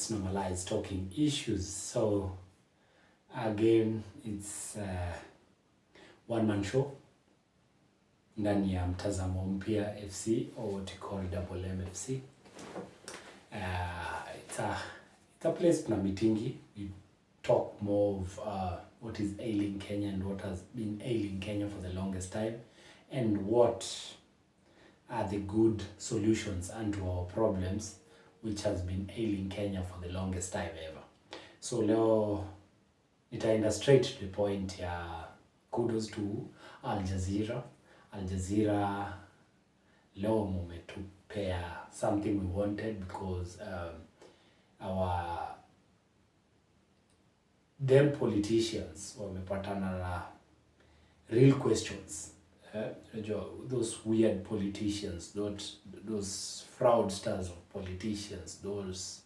let's normalize talking issues. So again, it's one man show ndani ya Mtazamo Mpya FC, or what you call Double MFC. It's a place tuna meetingi. We talk more of what is ailing Kenya and what has been ailing Kenya for the longest time, and what are the good solutions unto our problems which has been ailing Kenya for the longest time ever. So leo nitaenda straight to the point ya kudos to Aljazeera. Aljazeera leo mumetupea something we wanted, because our them politicians wamepatana na real questions. Those weird politicians, those fraudsters of politicians, those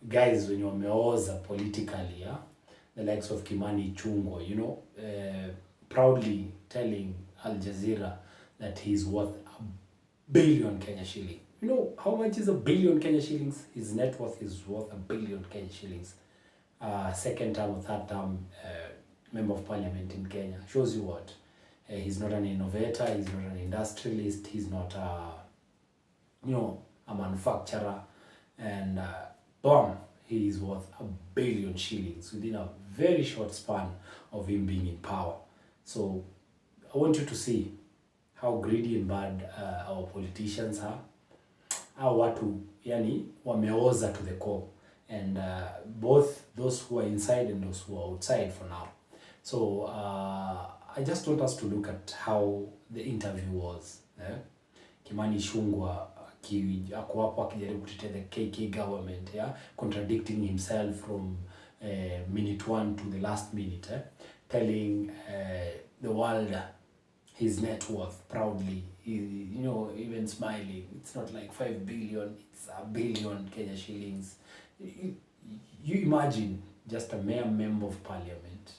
guys when wameoza politically, yeah? The likes of Kimani Ichungwa, proudly telling Al Jazeera that he's worth $1 billion Kenya shilling. You know how much is $1 billion Kenya shillings? His net worth is worth $1 billion Kenya shillings. Second term or third term member of parliament in Kenya. Shows you what? He's not an innovator, he's not an industrialist, he's not a manufacturer, and he is worth $1 billion shillings within a very short span of him being in power. So I want you to see how greedy and bad our politicians are. How watu yani wameoza to the core, and both those who are inside and those who are outside for now. So I just want us to look at how the interview was. Kimani Ichungwa ako hapo akijaribu kutetea the KK government, contradicting himself from minute 1 to the last minute, telling the world his net worth proudly, even smiling. It's not like 5 billion, it's $1 billion Kenya shillings. You imagine just a mere member of parliament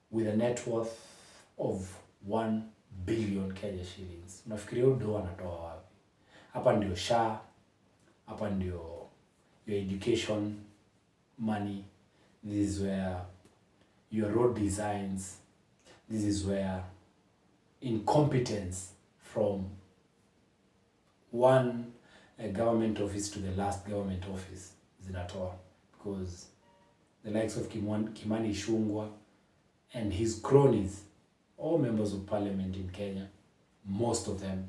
with a net worth of 1 billion Kenya shillings. Unafikiria huyo anatoa wapi? Hapa ndio SHA, hapa ndio your education money, this is where your road designs, this is where incompetence from one government office to the last government office zinatoa, because the likes of Kimani Ichungwa and his cronies, all members of parliament in Kenya, most of them,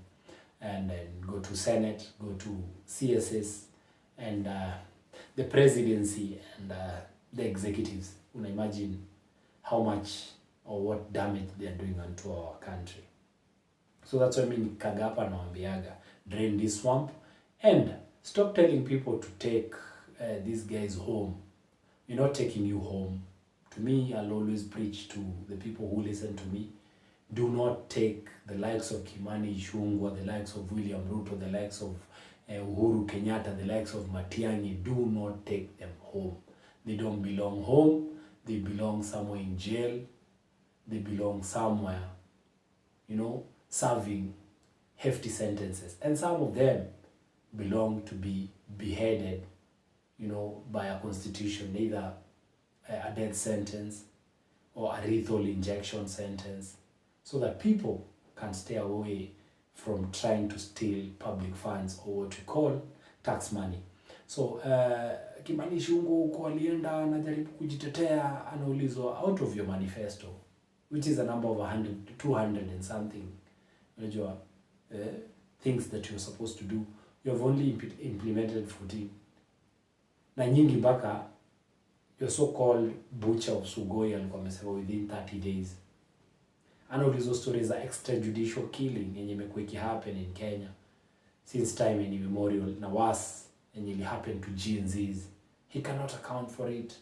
and then go to Senate, go to CSS, and the presidency and the executives. Una imagine how much or what damage they are doing unto our country. So that's why I mean Kagapa na wambiaga, drain this swamp and stop telling people to take these guys home. We're not taking you home. To me, I'll always preach to the people who listen to me, do not take the likes of Kimani Ichungwa, the likes of William Ruto, the likes of Uhuru Kenyatta, the likes of Matiang'i, do not take them home. They don't belong home, they belong somewhere in jail, they belong somewhere, serving hefty sentences. And some of them belong to be beheaded, by a constitution, either a death sentence or a lethal injection sentence, so that people can stay away from trying to steal public funds, or what we call tax money. So Kimani Ichungwa huko alienda anajaribu kujitetea, anaulizwa out of your manifesto, which is a number of 200 and something, things that you're supposed to do, you have only implemented 14. Na nyingi mpaka your so-called butcher of Sugoi alikuwa amesema within 30 days. Anaulizwa stories za extrajudicial killing yenye imekuwa ikihappen in Kenya since time immemorial, na worse yenye ili happen to GNZs. He cannot account for it.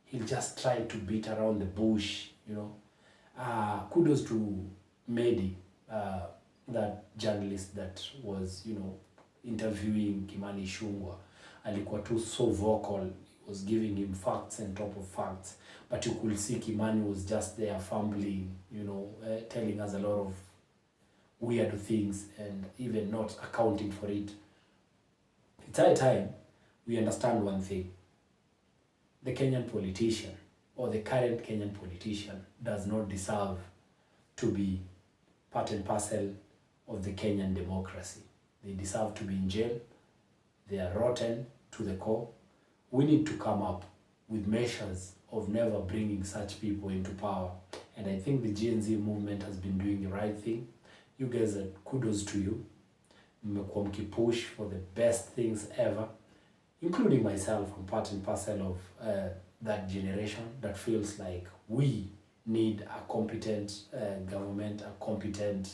He'll just try to beat around the bush, kudos to Medi, that journalist that was, interviewing Kimani Ichungwa. Alikuwa too so vocal, he was giving him facts and top of facts, but you could see Kimani was just there fumbling, telling us a lot of weird things and even not accounting for it. It's high time we understand one thing. The Kenyan politician, or the current Kenyan politician, does not deserve to be part and parcel of the Kenyan democracy. They deserve to be in jail. They are rotten to the core. We need to come up with measures of never bringing such people into power. And I think the Gen Z movement has been doing the right thing. You guys, kudos to you. Mmekuwa mkipush for the best things ever, including myself. I'm part and parcel of that generation that feels like we need a competent government, a competent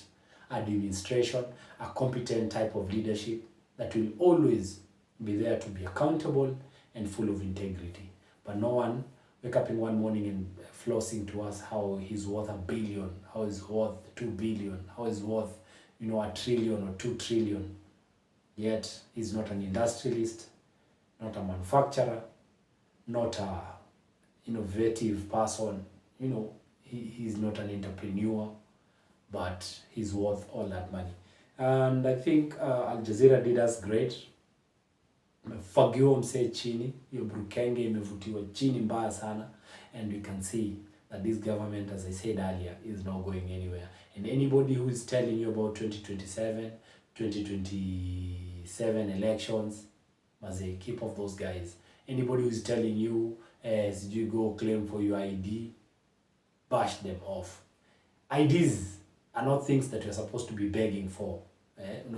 administration, a competent type of leadership that will always be there to be accountable and full of integrity. But no one wake up in one morning and flossing to us how he's worth $1 billion, how he's worth $2 billion, how he's worth, $1 trillion or $2 trillion. Yet he's not an industrialist, not a manufacturer, not a innovative person. He's not an entrepreneur, but he's worth all that money. And I think Aljazeera did us great. Fagiwa mse chini, hiyo brukenge imevutiwa chini mbaya sana, and we can see that this government, as I said earlier, is not going anywhere. And anybody who is telling you about 2027 elections, must keep off those guys. Anybody who is telling you, as you go claim for your ID, bash them off. IDs are not things that you're supposed to be begging for.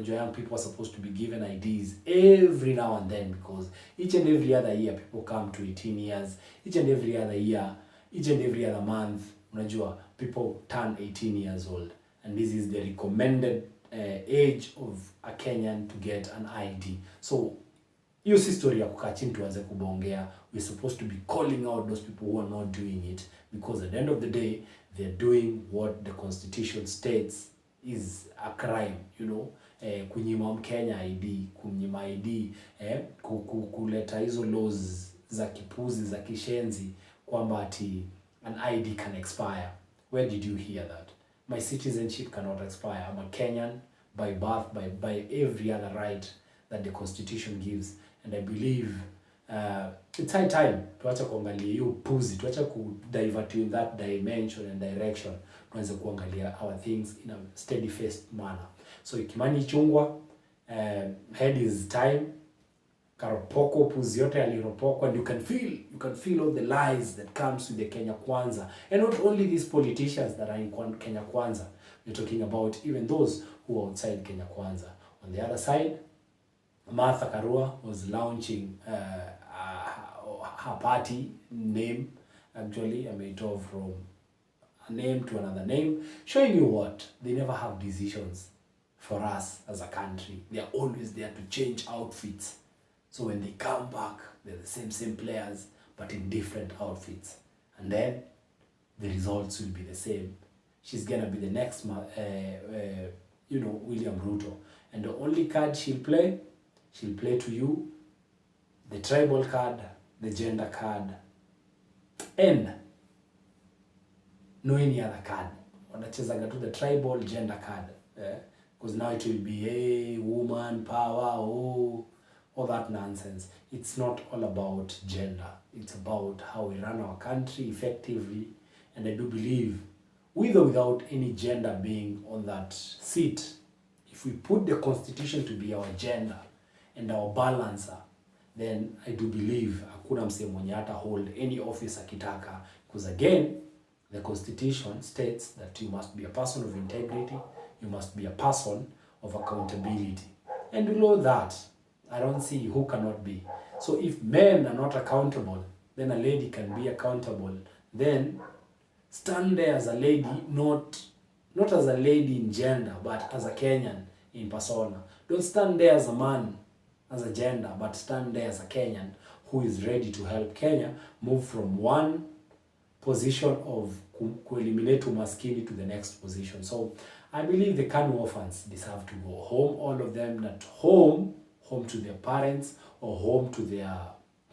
Young people are supposed to be given IDs every now and then, because each and every other year people come to 18 years. Each and every other year, each and every other month, people turn 18 years old. And this is the recommended age of a Kenyan to get an ID. So, hiyo si story ya kukaa chini tuanze kubongea. We're supposed to be calling out those people who are not doing it, because at the end of the day, they're doing what the constitution states is a crime, kunyima Mkenya ID, kunyima ID, kuleta hizo laws za kipuzi, za kishenzi, kwamba ati an ID can expire. Where did you hear that? My citizenship cannot expire. I'm a Kenyan by birth, by every other right that the constitution gives. And I believe it's high time tuacha kuangalia hiyo puzi, tuacha ku-divert in that dimension and direction, tuanze kuangalia our things in a steady-faced manner. So Kimani Ichungwa, head is time, karopoko puzi yote aliropoko, and you can feel all the lies that comes with the Kenya Kwanza. And not only these politicians that are in Kenya Kwanza, we're talking about even those who are outside Kenya Kwanza. On the other side, Martha Karua was launching her party name. Actually, I made it from a name to another name, showing you what they never have decisions for us as a country. They are always there to change outfits. So when they come back, they're the same players, but in different outfits. And then the results will be the same. She's gonna be the next, William Ruto. And the only card she'll play to you the tribal card, the gender card, and no any other card. Wanachezaga to the tribal gender card, because now it will be, hey, woman power, all that nonsense. It's not all about gender. It's about how we run our country effectively. And I do believe, with or without any gender being on that seat, if we put the constitution to be our gender and our balancer, then I do believe hakuna msee mwenye hata hold any office akitaka, because again, the constitution states that you must be a person of integrity, you must be a person of accountability. And below that, I don't see who cannot be. So if men are not accountable, then a lady can be accountable. Then stand there as a lady, not as a lady in gender, but as a Kenyan in persona. Don't stand there as a man, as a gender, but stand there as a Kenyan who is ready to help Kenya move from one position of eliminate umaskini to the next position. So I believe the KANU orphans deserve to go home, all of them, not home to their parents or home to their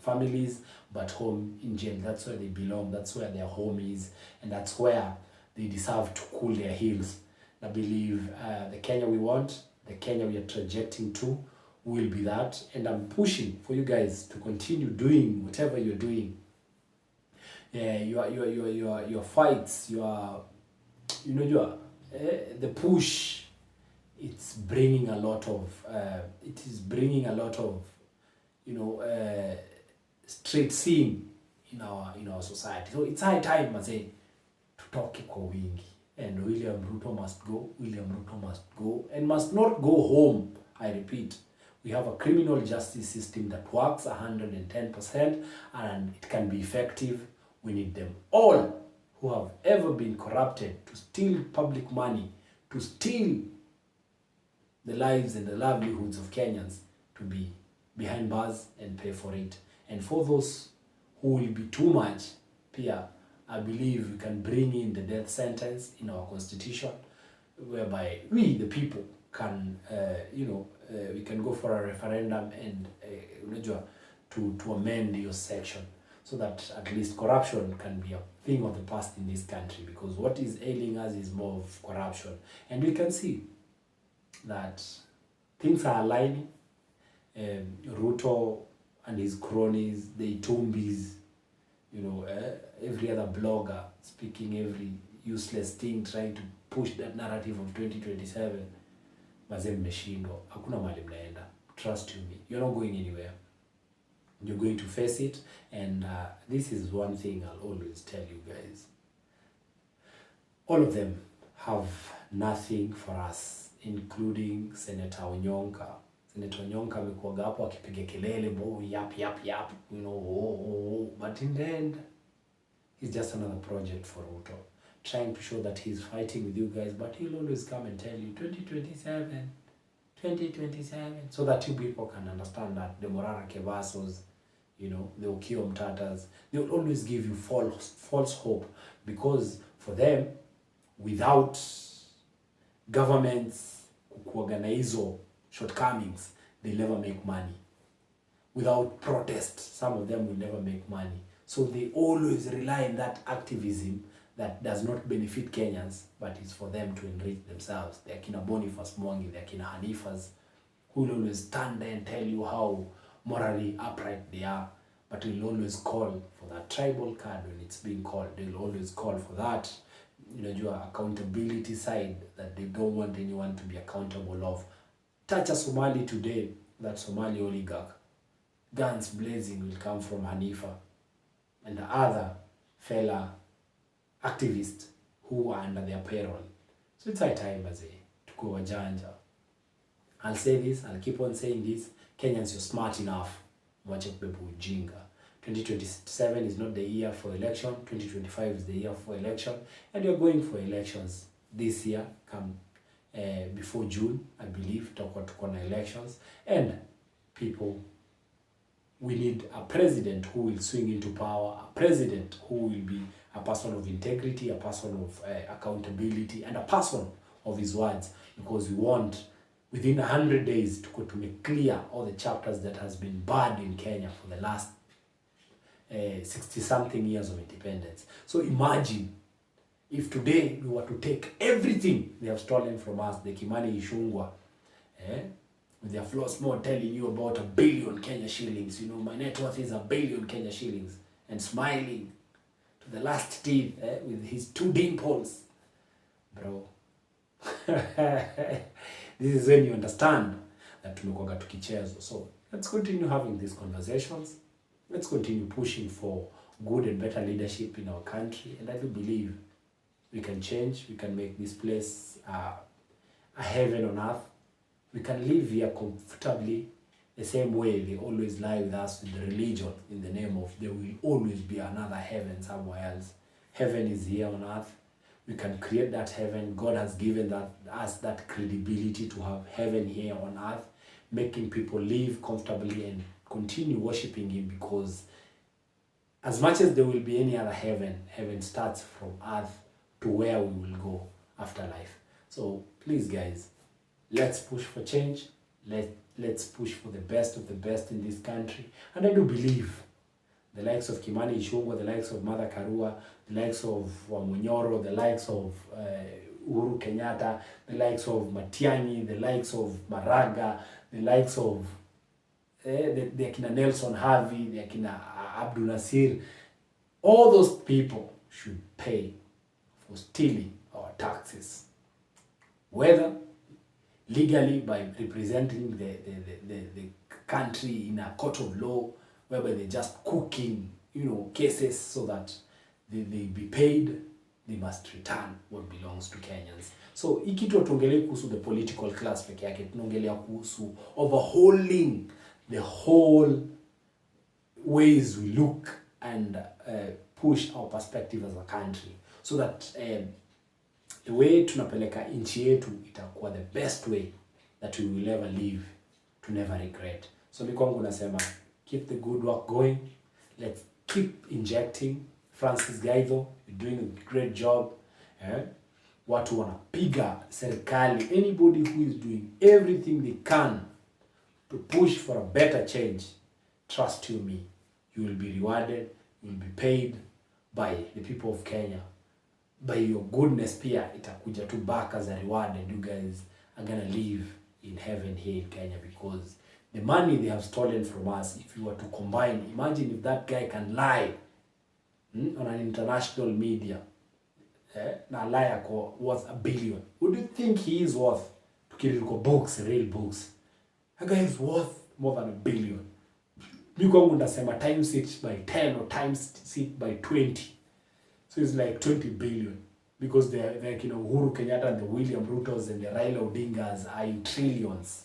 families, but home in jail. That's where they belong, that's where their home is, and that's where they deserve to cool their heels. I believe the Kenya we want, the Kenya we are trajecting to, will be that, and I'm pushing for you guys to continue doing whatever you're doing. Yeah, your fights, the push. It's bringing a lot of straight scene in our society. So it's high time, I say, tutoke kwa wingi, and William Ruto must go. William Ruto must go and must not go home. I repeat, we have a criminal justice system that works 110% and it can be effective. We need them all who have ever been corrupted to steal public money, to steal the lives and the livelihoods of Kenyans, to be behind bars and pay for it. And for those who will be too much, Pia, I believe we can bring in the death sentence in our constitution, whereby we, the people, can, we can go for a referendum and to amend your section, so that at least corruption can be a thing of the past in this country, because what is ailing us is more of corruption. And we can see that things are aligning. Ruto and his cronies, the Itumbis, every other blogger speaking every useless thing, trying to push that narrative of 2027. Maze mmeshindwa, hakuna mahali mnaenda. Trust you me, you're not going anywhere. You're going to face it, and this is one thing I'll always tell you guys. All of them have nothing for us, including Senator Onyonka. Senator Onyonka amekuwa hapo akipiga kelele, yap, but in the end, he's just another project for Ruto, trying to show that he's fighting with you guys, but he'll always come and tell you 2027, so that you people can understand that the Morara Kevasos, the Ukio Mtatas, they'll always give you false hope, because for them, without governments kuorganize shortcomings, they never make money. Without protest, some of them will never make money. So they always rely on that activism that does not benefit Kenyans, but is for them to enrich themselves. They're Kina Boniface Mwangi, they're Kina Hanifas, who will always stand there and tell you how morally upright they are, but will always call for that tribal card when it's being called. They'll always call for that, your accountability side that they don't want anyone to be accountable of. Touch a Somali today, that Somali oligarch, guns blazing, will come from Hanifa and the other fella activists who are under their payroll. So it's high time, as to go wajanja. I'll say this, I'll keep on saying this. Kenyans, you're smart enough. Mwache kubeba ujinga. 2027 is not the year for election. 2025 is the year for election. And you're going for elections this year, come before June, I believe, tuko na elections. And people, we need a president who will swing into power, a president who will be a person of integrity, a person of accountability, and a person of his words, because we want, within 100 days, to make clear all the chapters that has been barred in Kenya for the last 60-something years of independence. So imagine if today we were to take everything they have stolen from us, the Kimani Ichungwa, with their floss more telling you about 1 billion Kenya shillings, my net worth is 1 billion Kenya shillings, and smiling to the last teeth with his 2 dimples. Bro, this is when you understand that tumekuwa tukichezo. So let's continue having these conversations. Let's continue pushing for good and better leadership in our country, and I do believe we can change. We can make this place a heaven on earth. We can live here comfortably the same way they always lie with us with the religion, in the name of there will always be another heaven somewhere else. Heaven is here on earth. We can create that heaven. God has given us that credibility to have heaven here on earth, making people live comfortably and continue worshiping Him, because as much as there will be any other heaven, heaven starts from earth to where we will go after life. So please guys, let's push for change. Let's push for the best of the best in this country. And I do believe the likes of Kimani Ichungwa, the likes of Mother Karua, the likes of Wamunyoro, the likes of Uhuru Kenyatta, the likes of Matiang'i, the likes of Maraga, the likes of the akina Nelson Havi, the akina Abdul Nasir. All those people should pay for stealing our taxes, whether legally by representing the country in a court of law, whereby they're just cooking, cases so that they be paid, they must return what belongs to Kenyans. So hii kitu tuongelee kuhusu the political class peke yake, tunaongelea kuhusu overhauling the whole ways we look and push our perspective as a country, so that the way tunapeleka nchi yetu itakuwa the best way that we will ever live, to never regret. So mimi kwangu nasema keep the good work going. Let's keep injecting. Francis Gaido, you're doing a great job. Watu wanapiga serikali, anybody who is doing everything they can to push for a better change, trust you me, you will be rewarded, you will be paid by the people of Kenya. By your goodness pia itakuja to back as a reward, and you guys are gonna live in heaven here in Kenya, because the money they have stolen from us, if you were to combine, imagine if that guy can lie on an international media, na lie ako worth $1 billion. Would you think he is worth, tukiliko books, real books, that guy is worth more than $1 billion. Mi kwangu ndasema times it by 10 or times it by 20. So it's like 20 billion, because they're like, Uhuru Kenyatta and the William Rutos and the Raila Odingas are in trillions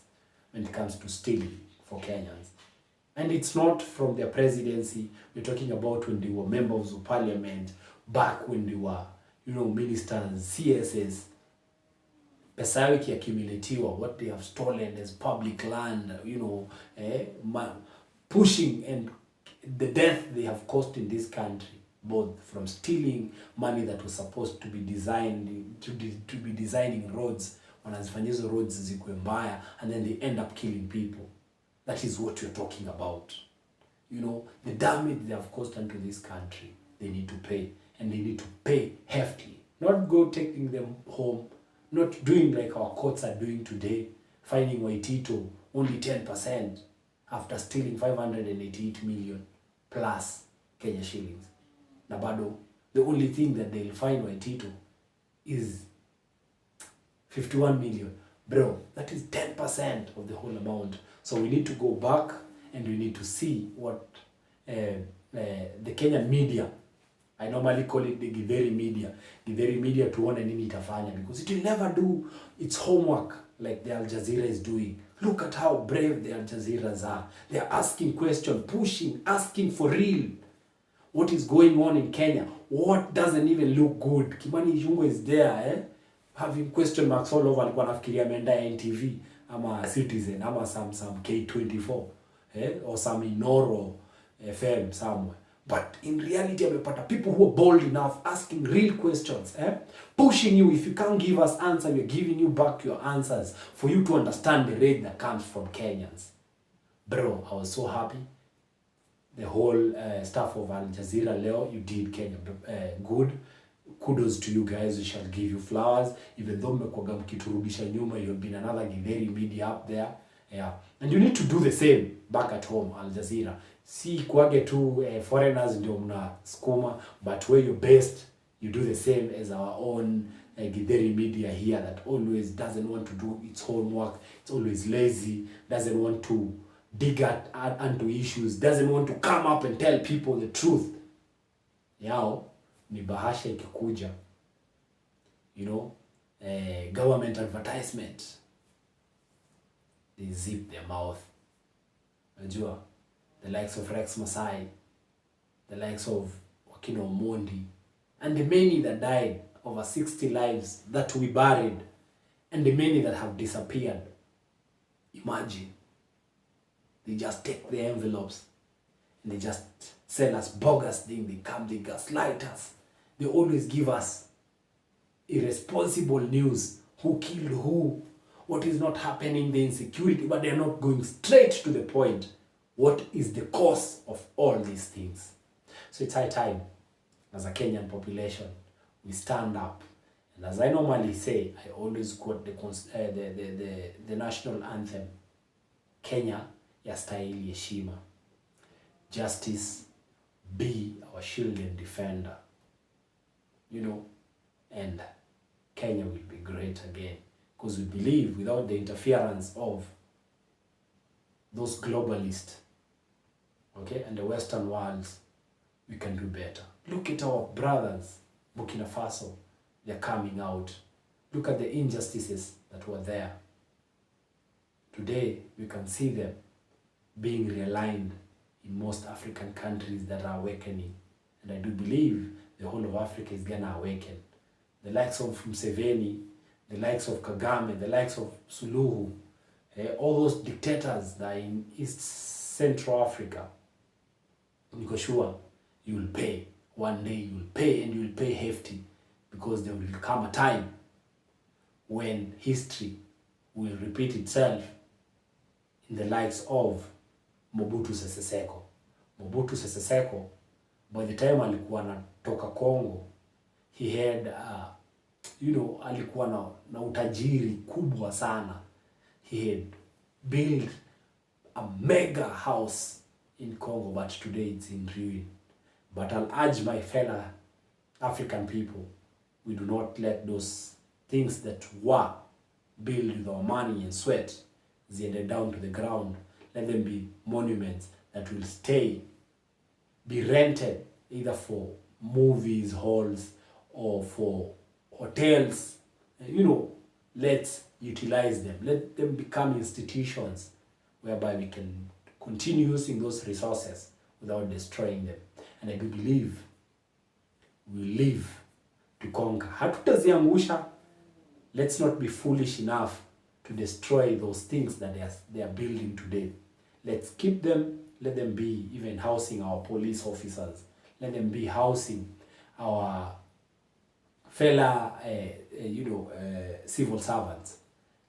when it comes to stealing for Kenyans. And it's not from their presidency. We're talking about when they were members of parliament, back when they were, ministers, CSS. Pesa yao ikiaccumulatiwa, what they have stolen as public land, pushing, and the death they have caused in this country, both from stealing money that was supposed to be designed to be designing roads, wanazifanya hizo roads zikuwe mbaya, and then they end up killing people. That is what we're talking about. The damage they have caused unto this country, they need to pay, and they need to pay heftily. Not go taking them home, not doing like our courts are doing today, fining Waitito only 10% after stealing 588 million plus Kenya shillings. Na bado, the only thing that they'll fine Waitito is 51 million. Bro, that is 10% of the whole amount. So we need to go back and we need to see what the Kenyan media, I normally call it the Githeri media tuone nini itafanya, because it will never do its homework like the Aljazeera is doing. Look at how brave the Aljazeeras are. They are asking questions, pushing, asking for real. What is going on in Kenya? What doesn't even look good? Kimani Ichungwa is there, having question marks all over. Alikuwa nafikiria ameenda NTV ama Citizen ama some K24, or some Inoro FM somewhere. But in reality, amepata people who are bold enough, asking real questions, pushing you. If you can't give us answer, we're giving you back your answers for you to understand the rate that comes from Kenyans. Bro, I was so happy. The whole staff of Al Jazeera Leo, you did Kenya good. Kudos to you guys. We shall give you flowers. Even though mmekuwa mkiturudisha nyuma, you have been another Githeri media up there. Yeah. And you need to do the same back at home, Al Jazeera. Si kwage tu foreigners ndio mna skuma, but where you're based, you do the same as our own Githeri media here, that always doesn't want to do its homework, it's always lazy, doesn't want to dig onto issues, doesn't want to come up and tell people the truth. Yao ni bahasha ikikuja, government advertisement, they zip their mouth. Unajua, the likes of Rex Masai, the likes of Wakino Mondi, and the many that died, over 60 lives that we buried, and the many that have disappeared. Imagine, they just take the envelopes and they just sell us bogus things. They come, they gaslight us. They always give us irresponsible news. Who killed who? What is not happening, the insecurity, but they're not going straight to the point. What is the cause of all these things? So it's high time, as a Kenyan population, we stand up And as I normally say, I always quote the national anthem, Kenya yastahili heshima. Justice be our shield and defender. You know, and Kenya will be great again. Because we believe without the interference of those globalists, okay, and the Western worlds, we can do better. Look at our brothers, Burkina Faso, they're coming out. Look at the injustices that were there. Today, we can see them being realigned in most African countries that are awakening. And I do believe the whole of Africa is gonna awaken. The likes of Museveni, the likes of Kagame, the likes of Suluhu, all those dictators that are in East Central Africa, you're sure you will pay. One day you will pay, and you will pay hefty, because there will come a time when history will repeat itself in the likes of Mobutu Sese Seko. Mobutu Sese Seko, by the time alikuwa anatoka Congo, he had alikuwa na utajiri kubwa sana. He had built a mega house in Congo, but today it's in ruin. But I'll urge my fellow African people, we do not let those things that were built with our money and sweat ziende down to the ground. Let them be monuments that will stay, be rented either for movies, halls, or for hotels. Let's utilize them. Let them become institutions whereby we can continue using those resources without destroying them. And I do believe we live to conquer. Hatutaziangusha. Let's not be foolish enough to destroy those things that they are building today. Let's keep them. Let them be even housing our police officers. Let them be housing our fellow civil servants.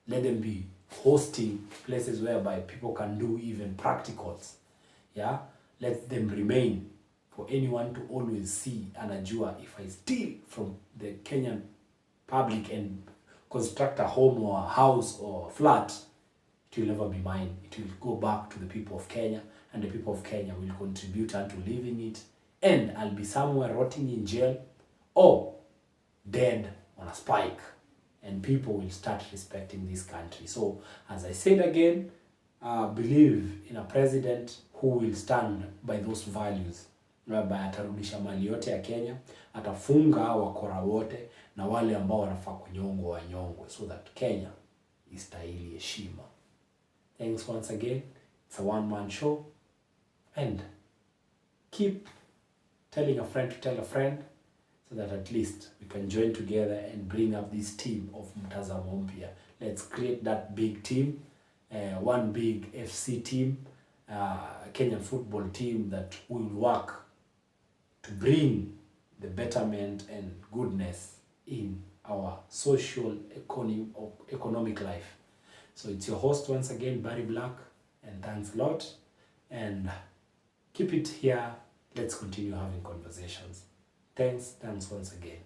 Let them be hosting places whereby people can do even practicals. Yeah, let them remain for anyone to always see anajua, if I steal from the Kenyan public and construct a home or a house or a flat, it will never be mine. It will go back to the people of Kenya, and the people of Kenya will contribute unto living it, and I'll be somewhere rotting in jail or dead on a spike, and people will start respecting this country. So, as I said again, believe in a president who will stand by those values, whereby atarudisha mali yote ya Kenya, atafunga wakora wote, na wale ambao wanafaa kunyongwa wanyongwe, so that Kenya istahili heshima. Thanks once again. It's a one-man show, and keep telling a friend to tell a friend, so that at least we can join together and bring up this team of Mtazamo Mpya. Let's create that big team, one big FC team, Kenyan football team that will work to bring the betterment and goodness in our social economic life. So it's your host once again, Barry Black, and thanks a lot, and keep it here. Let's continue having conversations. Thanks once again.